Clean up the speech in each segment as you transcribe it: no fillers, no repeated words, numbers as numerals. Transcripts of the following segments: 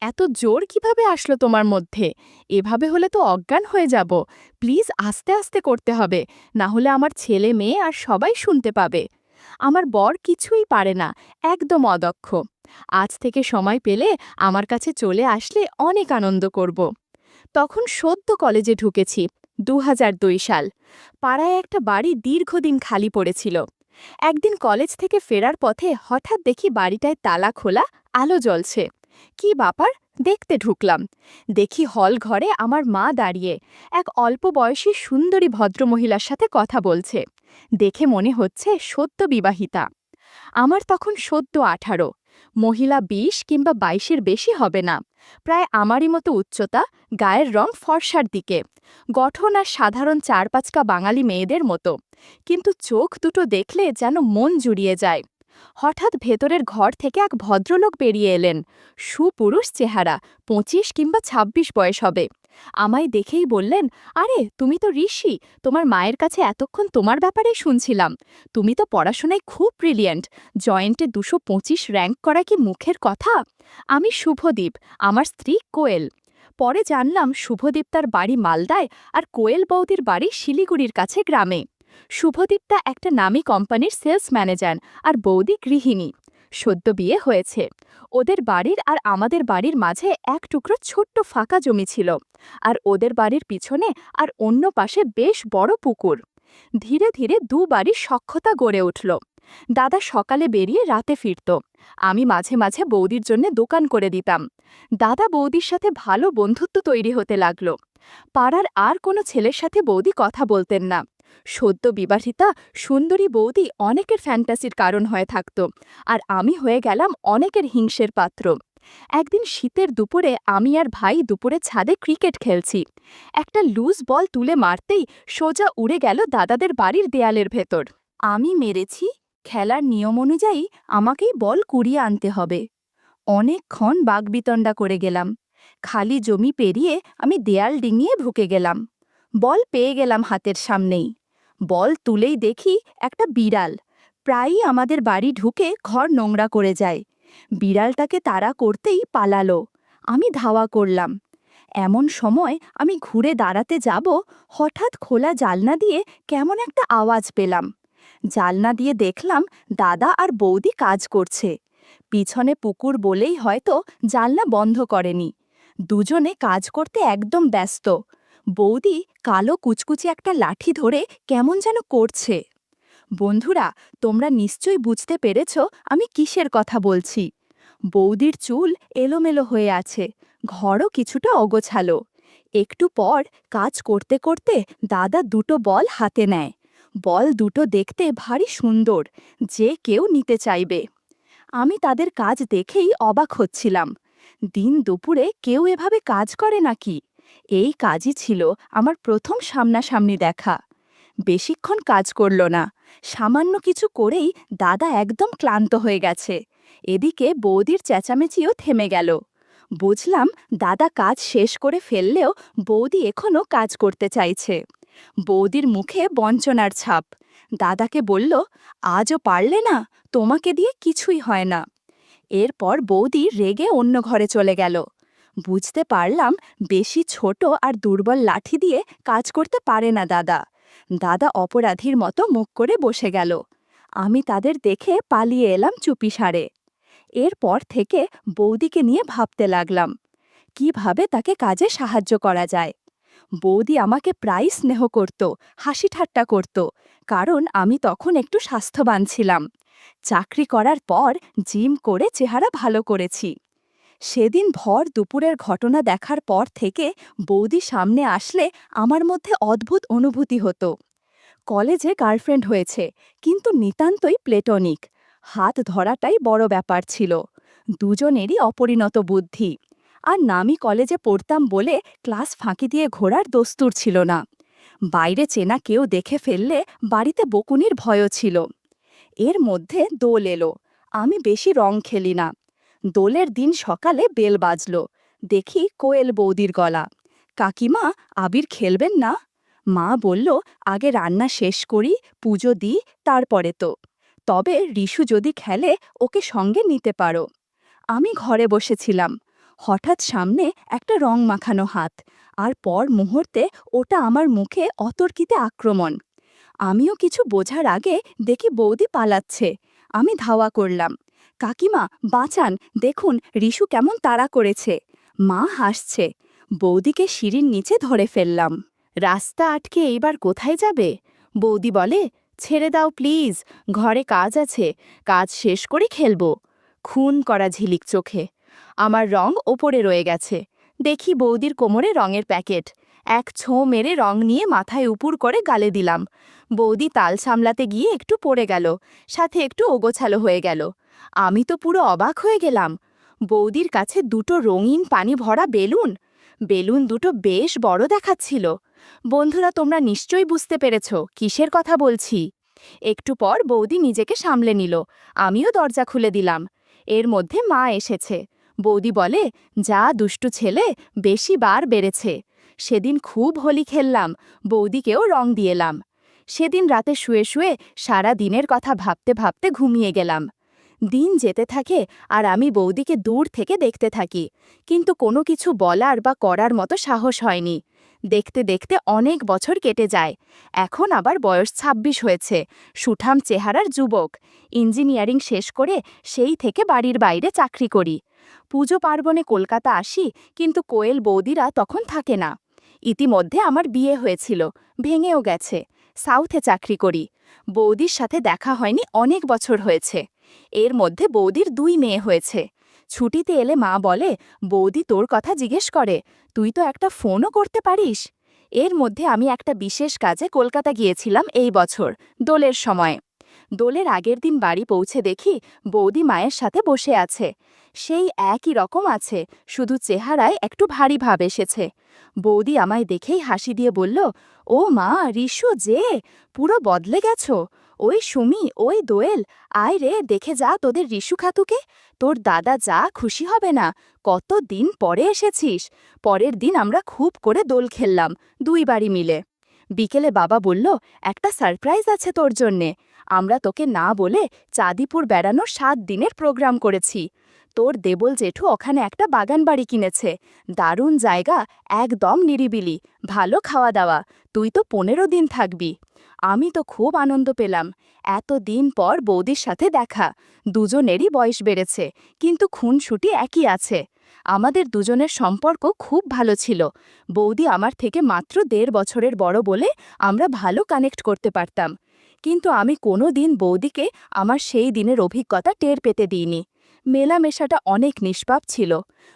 এত জোর কিভাবে আসলো তোমার মধ্যে? এভাবে হলে তো অজ্ঞান হয়ে যাব। প্লিজ আস্তে আস্তে করতে হবে, না হলে আমার ছেলে মেয়ে আর সবাই শুনতে পাবে। আমার বর কিছুই পারে না, একদম অদক্ষ। আজ থেকে সময় পেলে আমার কাছে চলে আসলে অনেক আনন্দ করব। তখন সদ্য কলেজে ঢুকেছি, ২০০২ সাল। পাড়ায় একটা বাড়ি দীর্ঘদিন খালি পড়েছিল। একদিন কলেজ থেকে ফেরার পথে হঠাৎ দেখি বাড়িটায় তালা খোলা, আলো জ্বলছে। কি ব্যাপার? দেখতে ঢুকলাম। দেখি হল ঘরে আমার মা দাঁড়িয়ে এক অল্প বয়সী সুন্দরী ভদ্রমহিলার সাথে কথা বলছে। দেখে মনে হচ্ছে সদ্য বিবাহিতা। আমার তখন সদ্য ১৮, মহিলা ২০ কিংবা ২২-এর বেশি হবে না। প্রায় আমারই মতো উচ্চতা, গায়ের রং ফর্সার দিকে, গঠন আর সাধারণ ৪-৫কা বাঙালি মেয়েদের মতো। কিন্তু চোখ দুটো দেখলে যেন মন জুড়িয়ে যায়। হঠাৎ ভেতরের ঘর থেকে এক ভদ্রলোক বেরিয়ে এলেন। সুপুরুষ চেহারা, ২৫ কিংবা ২৬ বয়স হবে। আমায় দেখেই বললেন, আরে তুমি তো ঋষি, তোমার মায়ের কাছে এতক্ষণ তোমার ব্যাপারেই শুনছিলাম। তুমি তো পড়াশোনায় খুব ব্রিলিয়েন্ট, জয়েন্টে ২২৫ র‍্যাঙ্ক করা কি মুখের কথা? আমি শুভদীপ, আমার স্ত্রী কোয়েল। পরে জানলাম শুভদীপ তার বাড়ি মালদায় আর কোয়েল বৌদির বাড়ি শিলিগুড়ির কাছে গ্রামে। শুভদীপটা একটা নামী কোম্পানির সেলস ম্যানেজার আর বৌদি গৃহিণী। সদ্য বিয়ে হয়েছে। ওদের বাড়ির আর আমাদের বাড়ির মাঝে এক টুকরো ছোট্ট ফাঁকা জমি ছিল, আর ওদের বাড়ির পিছনে আর অন্য পাশে বেশ বড় পুকুর। ধীরে ধীরে দু বাড়ির সখ্যতা গড়ে উঠল। দাদা সকালে বেরিয়ে রাতে ফিরত। আমি মাঝে মাঝে বৌদির জন্য দোকান করে দিতাম। দাদা বৌদির সাথে ভালো বন্ধুত্ব তৈরি হতে লাগলো। পাড়ার আর কোনো ছেলের সাথে বৌদি কথা বলতেন না। সদ্য বিবাহিতা সুন্দরী বৌদি অনেকের ফ্যান্টাসির কারণ হয়ে থাকত, আর আমি হয়ে গেলাম অনেকের হিংসের পাত্র। একদিন শীতের দুপুরে আমি আর ভাই দুপুরে ছাদে ক্রিকেট খেলছি। একটা লুজ বল তুলে মারতেই সোজা উড়ে গেল দাদাদের বাড়ির দেয়ালের ভেতর। আমি মেরেছি, খেলার নিয়ম অনুযায়ী আমাকেই বল কুড়িয়ে আনতে হবে। অনেকক্ষণ বাগবিতণ্ডা করে গেলাম। খালি জমি পেরিয়ে আমি দেয়াল ডিঙিয়ে ঢুকে গেলাম। বল পেয়ে গেলাম হাতের সামনেই। বল তুলেই দেখি একটা বিড়াল প্রায়ই আমাদের বাড়ি ঢুকে ঘর নোংরা করে যায়। বিড়ালটাকে তাড়া করতেই পালালো। আমি ধাওয়া করলাম। এমন সময় আমি ঘুরে দাঁড়াতে যাব, হঠাৎ খোলা জালনা দিয়ে কেমন একটা আওয়াজ পেলাম। জালনা দিয়ে দেখলাম দাদা আর বৌদি কাজ করছে। পিছনে পুকুর বলেই হয়তো জানলা বন্ধ করেনি। দুজনে কাজ করতে একদম ব্যস্ত। বৌদি কালো কুচকুচি একটা লাঠি ধরে কেমন যেন করছে। বন্ধুরা, তোমরা নিশ্চয়ই বুঝতে পেরেছ আমি কিসের কথা বলছি। বৌদির চুল এলোমেলো হয়ে আছে, ঘরও কিছুটা অগোছালো। একটু পর কাজ করতে করতে দাদা দুটো বল হাতে নেয়। বল দুটো দেখতে ভারী সুন্দর, যে কেউ নিতে চাইবে। আমি তাদের কাজ দেখেই অবাক হচ্ছিলাম। দিন দুপুরে কেউ এভাবে কাজ করে নাকি? এই কাজই ছিল আমার প্রথম সামনাসামনি দেখা। বেশিক্ষণ কাজ করল না। সামান্য কিছু করেই দাদা একদম ক্লান্ত হয়ে গেছে। এদিকে বৌদির চেঁচামেচিও থেমে গেল। বুঝলাম দাদা কাজ শেষ করে ফেললেও বৌদি এখনও কাজ করতে চাইছে। বৌদির মুখে বঞ্চনার ছাপ। দাদাকে বলল, আজও পারলে না? তোমাকে দিয়ে কিছুই হয় না। এরপর বৌদি রেগে অন্য ঘরে চলে গেল। বুঝতে পারলাম বেশি ছোট আর দুর্বল লাঠি দিয়ে কাজ করতে পারে না দাদা। দাদা অপরাধীর মতো মুখ করে বসে গেল। আমি তাদের দেখে পালিয়ে এলাম চুপিসারে। এরপর থেকে বৌদিকে নিয়ে ভাবতে লাগলাম, কিভাবে তাকে কাজে সাহায্য করা যায়। বৌদি আমাকে প্রায় স্নেহ করত, হাসি ঠাট্টা করত, কারণ আমি তখন একটু স্বাস্থ্যবান ছিলাম। চাকরি করার পর জিম করে চেহারা ভালো করেছি। সেদিন ভর দুপুরের ঘটনা দেখার পর থেকে বৌদি সামনে আসলে আমার মধ্যে অদ্ভুত অনুভূতি হতো। কলেজে গার্লফ্রেন্ড হয়েছে, কিন্তু নিতান্তই প্লেটনিক। হাত ধরাটাই বড় ব্যাপার ছিল। দুজনেরই অপরিণত বুদ্ধি। আর নামি কলেজে পড়তাম বলে ক্লাস ফাঁকি দিয়ে ঘোরার দস্তুর ছিল না। বাইরে চেনা কেউ দেখে ফেললে বাড়িতে বকুনির ভয়ও ছিল। এর মধ্যে দোল এলো। আমি বেশি রং খেলি না। দোলের দিন সকালে বেল বাজল। দেখি কোয়েল বৌদির গলা। কাকিমা, আবির খেলবেন না? মা বলল, আগে রান্না শেষ করি, পুজো দিই, তারপরে তো। তবে রিশু যদি খেলে ওকে সঙ্গে নিতে পারো। আমি ঘরে বসেছিলাম। হঠাৎ সামনে একটা রং মাখানো হাত, আর পর মুহূর্তে ওটা আমার মুখে অতর্কিতে আক্রমণ। আমিও কিছু বোঝার আগে দেখি বৌদি পালাচ্ছে। আমি ধাওয়া করলাম, কাকিমা বাঁচান, দেখুন রিশু কেমন তাড়া করেছে। মা হাসছে। বৌদিকে সিঁড়ির নিচে ধরে ফেললাম। রাস্তা আটকে এইবার কোথায় যাবে? বৌদি বলে, ছেড়ে দাও প্লিজ, ঘরে কাজ আছে, কাজ শেষ করে খেলবো। খুন করা ঝিলিক চোখে। আমার রং ওপরে রয়ে গেছে। দেখি বৌদির কোমরে রঙের প্যাকেট। এক ছোঁ মেরে রং নিয়ে মাথায় উপুর করে গালে দিলাম। বৌদি তাল সামলাতে গিয়ে একটু পড়ে গেল, সাথে একটু ওগোছালো হয়ে গেল। আমি তো পুরো অবাক হয়ে গেলাম। বৌদির কাছে দুটো রঙিন পানি ভরা বেলুন। বেলুন দুটো বেশ বড় দেখাচ্ছিল। বন্ধুরা, তোমরা নিশ্চয়ই বুঝতে পেরেছ কিসের কথা বলছি। একটু পর বৌদি নিজেকে সামলে নিল। আমিও দরজা খুলে দিলাম। এর মধ্যে মা এসেছে। বৌদি বলে, যা দুষ্টু ছেলে, বেশি বার বেড়েছে। সেদিন খুব হোলি খেললাম, বৌদিকেও রং দিয়েলাম। সেদিন রাতে শুয়ে শুয়ে সারা দিনের কথা ভাবতে ভাবতে ঘুমিয়ে গেলাম। দিন যেতে থাকে আর আমি বৌদিকে দূর থেকে দেখতে থাকি, কিন্তু কোনো কিছু বলার বা করার মতো সাহস হয়নি। দেখতে দেখতে অনেক বছর কেটে যায়। এখন আবার বয়স ২৬ হয়েছে, সুঠাম চেহারার যুবক। ইঞ্জিনিয়ারিং শেষ করে সেই থেকে বাড়ির বাইরে চাকরি করি। পুজো পার্বণে কলকাতা আসি, কিন্তু কোয়েল বৌদিরা তখন থাকে না। ইতিমধ্যে আমার বিয়ে হয়েছিল, ভেঙেও গেছে। সাউথে চাকরি করি। বৌদির সাথে দেখা হয়নি অনেক বছর হয়েছে। এর মধ্যে বৌদির ২ মেয়ে হয়েছে। ছুটিতে এলে মা বলে, বৌদি তোর কথা জিজ্ঞেস করে, তুই তো একটা ফোনও করতে পারিস। এর মধ্যে আমি একটা বিশেষ কাজে কলকাতা গিয়েছিলাম এই বছর, দোলের সময়। দোলের আগের দিন বাড়ি পৌঁছে দেখি বৌদি মায়ের সাথে বসে আছে। সেই একই রকম আছে, শুধু চেহারায় একটু ভারী ভাব এসেছে। বৌদি আমায় দেখেই হাসি দিয়ে বলল, ও মা, রিশু যে, পুরো বদলে গেছো। ওই সুমি, ওই দোয়েল, আয় রে দেখে যা তোদের রিশু খাতুকে। তোর দাদা যা খুশি হবে না, কত দিন পরে এসেছিস। পরের দিন আমরা খুব করে দোল খেললাম, ২ বাড়ি মিলে। বিকেলে বাবা বলল, একটা সারপ্রাইজ আছে তোর জন্যে। আমরা তোকে না বলে চাঁদিপুর বেড়ানোর ৭ দিনের প্রোগ্রাম করেছি। তোর দেবল জেঠু ওখানে একটা বাগান বাড়ি কিনেছে। দারুণ জায়গা, একদম নিরিবিলি, ভালো খাওয়া দাওয়া। তুই তো ১৫ দিন থাকবি। আমি তো খুব আনন্দ পেলাম। এত দিন পর বৌদির সাথে দেখা। দুজনেরই বয়স বেড়েছে, কিন্তু খুনসুটি একই আছে। আমাদের দুজনের সম্পর্ক খুব ভালো ছিল। বৌদি আমার থেকে মাত্র ১.৫ বছরের বড় বলে আমরা ভালো কানেক্ট করতে পারতাম। কিন্তু আমি কোনো দিন বৌদিকে আমার সেই দিনের অভিজ্ঞতা টের পেতে দিইনি। মেলামেশাটা অনেক নিষ্পাপ ছিল।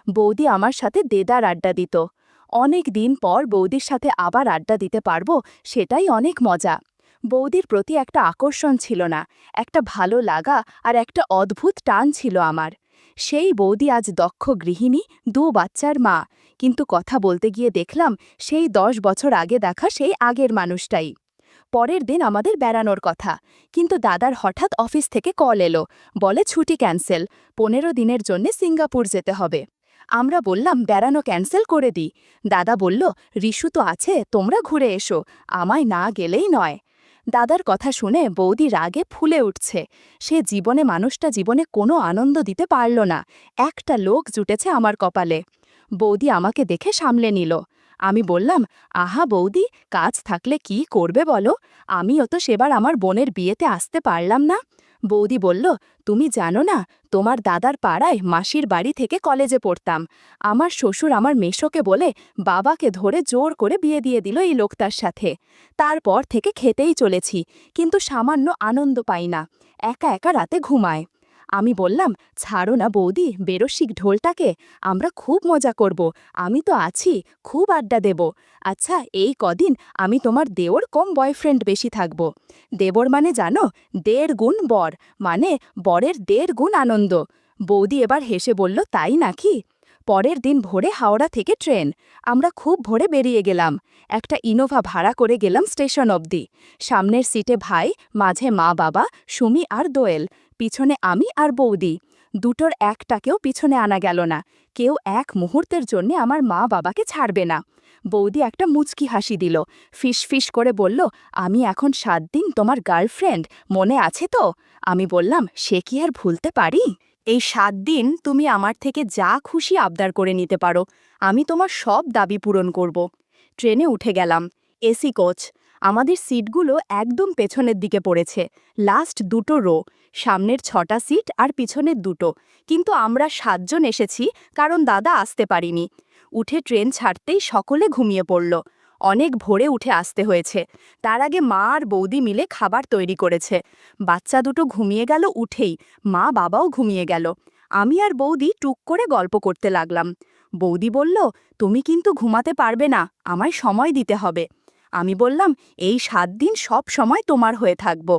বৌদি আমার সাথে দেদার আড্ডা দিত। অনেক দিন পর বৌদির সাথে আবার আড্ডা দিতে পারবো, সেটাই অনেক মজা। বৌদির প্রতি একটা আকর্ষণ ছিল না, একটা ভালো লাগা আর একটা অদ্ভুত টান ছিল আমার। সেই বৌদি আজ দক্ষ গৃহিণী, ২ বাচ্চার মা, কিন্তু কথা বলতে গিয়ে দেখলাম সেই ১০ বছর আগে দেখা সেই আগের মানুষটাই। পরের দিন আমাদের বেড়ানোর কথা, কিন্তু দাদার হঠাৎ অফিস থেকে কল এলো, বলে ছুটি ক্যান্সেল, ১৫ দিনের জন্য সিঙ্গাপুর যেতে হবে। আমরা বললাম বেড়ানো ক্যান্সেল করে দিই। দাদা বলল, রিশু তো আছে, তোমরা ঘুরে এসো, আমায় না গেলেই নয়। দাদার কথা শুনে বৌদি রাগে ফুলে উঠছে। সে মানুষটা জীবনে কোনো আনন্দ দিতে পারল না। একটা লোক জুটেছে আমার কপালে। বৌদি আমাকে দেখে সামলে নিল। আমি বললাম, আহা বৌদি, কাজ থাকলে কি করবে বলো, আমিও তো সেবার আমার বোনের বিয়েতে আসতে পারলাম না। বৌদি বলল, তুমি জানো না, তোমার দাদার পাড়ায় মাসির বাড়ি থেকে কলেজে পড়তাম। আমার শ্বশুর আমার মেশোকে বলে বাবাকে ধরে জোর করে বিয়ে দিয়ে দিল এই লোকটার সাথে। তারপর থেকে খেতেই চলেছি, কিন্তু সামান্য আনন্দ পাই না, একা একা রাতে ঘুমায়। আমি বললাম, ছাড়ো না বৌদি বেরসিক ঢোলটাকে, আমরা খুব মজা করব, আমি তো আছি, খুব আড্ডা দেব। আচ্ছা, এই কদিন আমি তোমার দেওর কম বয়ফ্রেন্ড বেশি থাকব। দেবর মানে জানো, ১.৫ গুণ বর, মানে বরের ১.৫ গুণ আনন্দ। বৌদি এবার হেসে বলল, তাই নাকি? পরের দিন ভোরে হাওড়া থেকে ট্রেন। আমরা খুব ভোরে বেরিয়ে গেলাম। একটা ইনোভা ভাড়া করে গেলাম স্টেশন অবধি। সামনের সিটে ভাই, মাঝে মা বাবা, সুমি আর দোয়েল, পিছনে আমি আর বৌদি। দুটোর একটাকেও পিছনে আনা গেল না। কেউ এক মুহূর্তের জন্য আমার মা বাবাকে ছাড়বে না। বৌদি একটা মুচকি হাসি দিল, ফিস ফিস করে বলল, আমি এখন ৭ দিন তোমার গার্লফ্রেন্ড, মনে আছে তো? আমি বললাম, সে কি আর ভুলতে পারি? এই 7 দিন তুমি আমার থেকে যা খুশি আবদার করে নিতে পারো, আমি তোমার সব দাবি পূরণ করব। ট্রেনে উঠে গেলাম। AC coach. আমাদের সিটগুলো একদম পেছনের দিকে পড়েছে, লাস্ট দুটো রো, সামনের 6টা সিট আর পিছনের দুটো। কিন্তু আমরা 7 জন এসেছি, কারণ দাদা আসতে পারিনি। উঠে ট্রেন ছাড়তেই সকলে ঘুমিয়ে পড়ল। অনেক ভোরে উঠে আসতে হয়েছে। তার আগে মা আর বৌদি মিলে খাবার তৈরি করেছে। বাচ্চা দুটো ঘুমিয়ে গেল উঠেই, মা বাবাও ঘুমিয়ে গেল। আমি আর বৌদি টুক করে গল্প করতে লাগলাম। বৌদি বলল, তুমি কিন্তু ঘুমাতে পারবে না, আমায় সময় দিতে হবে। আমি বললাম, এই 7 দিন সব সময় তোমার হয়ে থাকব।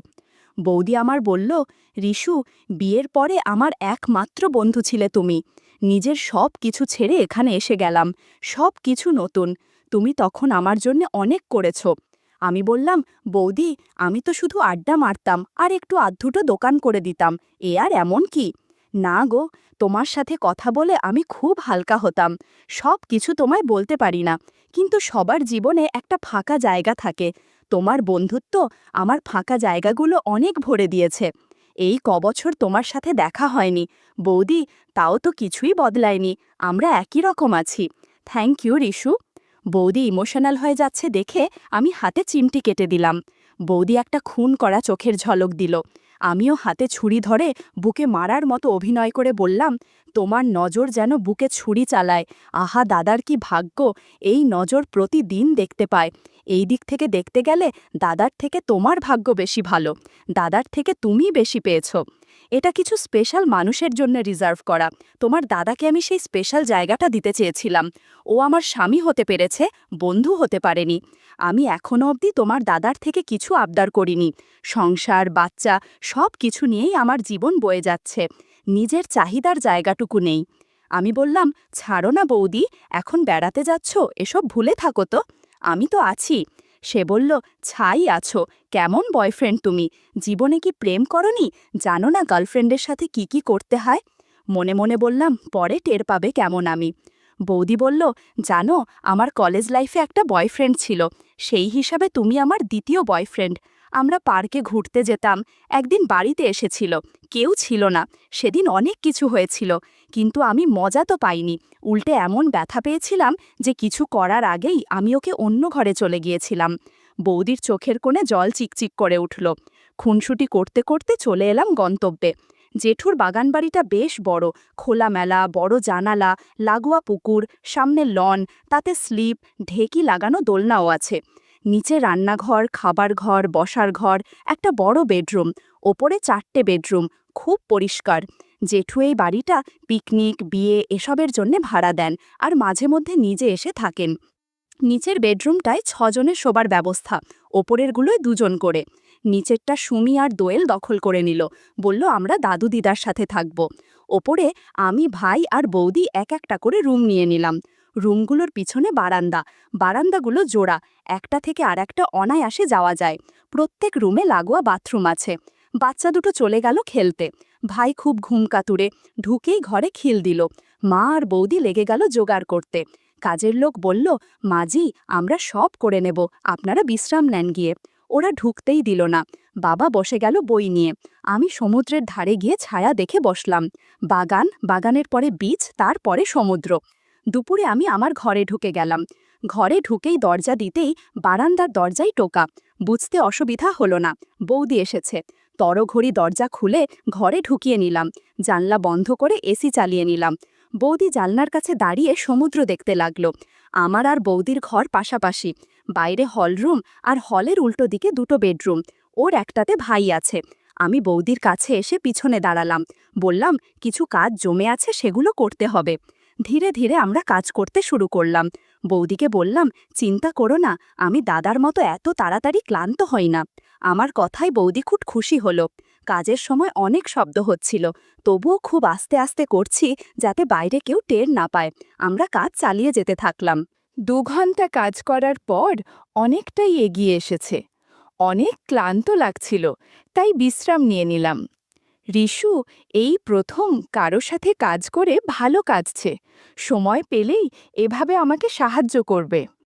বৌদি আমার বলল, রিশু, বিয়ের পরে আমার একমাত্র বন্ধু ছিলে তুমি। নিজের সব কিছু ছেড়ে এখানে এসে গেলাম, সব কিছু নতুন। তুমি তখন আমার জন্য অনেক করেছ। আমি বললাম, বৌদি, আমি তো শুধু আড্ডা মারতাম আর একটু আধুটো দোকান করে দিতাম, এ আর এমন কি? না গো, তোমার সাথে কথা বলে আমি খুব হালকা হতাম। সব কিছু তোমায় বলতে পারি না, কিন্তু সবার জীবনে একটা ফাঁকা জায়গা থাকে। তোমার বন্ধুত্ব আমার ফাঁকা জায়গাগুলো অনেক ভরে দিয়েছে। এই কবছর তোমার সাথে দেখা হয়নি বৌদি, তাও তো কিছুই বদলায়নি, আমরা একই রকম আছি। Thank you Rishu. বৌদি ইমোশনাল হয়ে যাচ্ছে দেখে আমি হাতে চিমটি কেটে দিলাম। বৌদি একটা খুন করা চোখের ঝলক দিল। আমিও হাতে ছুরি ধরে বুকে মারার মতো অভিনয় করে বললাম, তোমার নজর যেন বুকে ছুরি চালায়। আহা দাদার কি ভাগ্য, এই নজর প্রতিদিন দেখতে পায়। এই দিক থেকে দেখতে গেলে দাদার থেকে তোমার ভাগ্য বেশি ভালো, দাদার থেকে তুমি বেশি পেয়েছ। এটা কিছু স্পেশাল মানুষের জন্য রিজার্ভ করা। তোমার দাদাকে আমি সেই স্পেশাল জায়গাটা দিতে চেয়েছিলাম। ও আমার স্বামী হতে পেরেছে, বন্ধু হতে পারেনি। আমি এখনো অবধি তোমার দাদার থেকে কিছু আবদার করিনি। সংসার, বাচ্চা সব কিছু নিয়েই আমার জীবন বয়ে যাচ্ছে, নিজের চাহিদার জায়গাটুকু নেই। আমি বললাম, ছাড়ো না বৌদি, এখন বেড়াতে যাচ্ছ, এসব ভুলে থাকো তো, আমি তো আছি। সে বলল, ছাই আছো, কেমন বয়ফ্রেন্ড তুমি, জীবনে কি প্রেম করনি, জানো না গার্লফ্রেন্ডের সাথে কি কি করতে হয়? মনে মনে বললাম, পরে টের পাবে কেমন আমি। বৌদি বলল, জানো, আমার কলেজ লাইফে একটা বয়ফ্রেন্ড ছিল, সেই হিসাবে তুমি আমার দ্বিতীয় বয়ফ্রেন্ড। আমরা পার্কে ঘুরতে যেতাম, একদিন বাড়িতে এসেছিল, কেউ ছিল না। সেদিন অনেক কিছু হয়েছিল, কিন্তু আমি মজা তো পাইনি, উল্টে এমন ব্যথা পেয়েছিলাম যে কিছু করার আগেই আমি ওকে অন্য ঘরে চলে গিয়েছিলাম। বৌদির চোখের কোণে জল চিকচিক করে উঠল। খুনসুটি করতে করতে চলে এলাম গন্তব্যে। জেঠুর বাগানবাড়িটা বেশ বড়, খোলামেলা, বড় জানালা, লাগোয়া পুকুর, সামনে লন, তাতে স্লিপ, ঢেকি লাগানো দোলনাও আছে। নিচে রান্নাঘর, খাবার ঘর, বসার ঘর, একটা বড় বেডরুম, ওপরে 4টে বেডরুম, খুব পরিষ্কার। জেঠু এই বাড়িটা পিকনিক, বিয়ে এসবের জন্যে ভাড়া দেন আর মাঝে মধ্যে নিজে এসে থাকেন। নিচের বেডরুমটায় 6 জনের শোবার ব্যবস্থা, ওপরেরগুলোয় 2 জন করে। নিচেরটা সুমি আর দোয়েল দখল করে নিল, বলল আমরা দাদু দিদার সাথে থাকব। ওপরে আমি, ভাই আর বৌদি এক একটা করে রুম নিয়ে নিলাম। রুমগুলোর পিছনে বারান্দা, বারান্দাগুলো জোড়া, একটা থেকে আর একটা অনায়াসে যাওয়া যায়। প্রত্যেক রুমে লাগোয়া বাথরুম আছে। বাচ্চা দুটো চলে গেল খেলতে। ভাই খুব ঘুমকাতুরে, ঢুকেই ঘরে খিল দিল। মা আর বৌদি লেগে গেল জোগাড় করতে। কাজের লোক বলল, মাজি, আমরা সব করে নেব, আপনারা বিশ্রাম নেন গিয়ে। ওরা ঢুকতেই দিল না। বাবা বসে গেল বই নিয়ে। আমি সমুদ্রের ধারে গিয়ে ছায়া দেখে বসলাম। বাগান, বাগানের পরে বীচ, তারপরে সমুদ্র। দুপুরে আমি আমার ঘরে ঢুকে গেলাম। ঘরে ঢুকেই দরজা দিতেই বারান্দার দরজায় টোকা। বুঝতে অসুবিধা হলো না, বৌদি এসেছে। তড়ঘড়ি দরজা খুলে ঘরে ঢুকিয়ে নিলাম। জানলা বন্ধ করে এসি চালিয়ে নিলাম। বৌদি জানলার কাছে দাঁড়িয়ে সমুদ্র দেখতে লাগলো। আমার আর বৌদির ঘর পাশাপাশি, বাইরে হলরুম আর হলের উল্টো দিকে 2টো বেডরুম। ওর একটাতে ভাই আছে। আমি বৌদির কাছে এসে পিছনে দাঁড়ালাম, বললাম, কিছু কাজ জমে আছে, সেগুলো করতে হবে। ধীরে ধীরে আমরা কাজ করতে শুরু করলাম। বৌদিকে বললাম, চিন্তা করো না, আমি দাদার মতো এত তাড়াতাড়ি ক্লান্ত হই না। আমার কথায় বৌদি খুব খুশি হলো। কাজের সময় অনেক শব্দ হচ্ছিল, তবুও খুব আস্তে আস্তে করছি, যাতে বাইরে কেউ টের না পায়। আমরা কাজ চালিয়ে যেতে থাকলাম। 2 ঘন্টা কাজ করার পর অনেকটাই এগিয়ে এসেছে। অনেক ক্লান্ত লাগছিল, তাই বিশ্রাম নিয়ে নিলাম। রিশু এই প্রথম কারো সাথে কাজ করে ভালো কাজছে, সময় পেলেই এভাবে আমাকে সাহায্য করবে।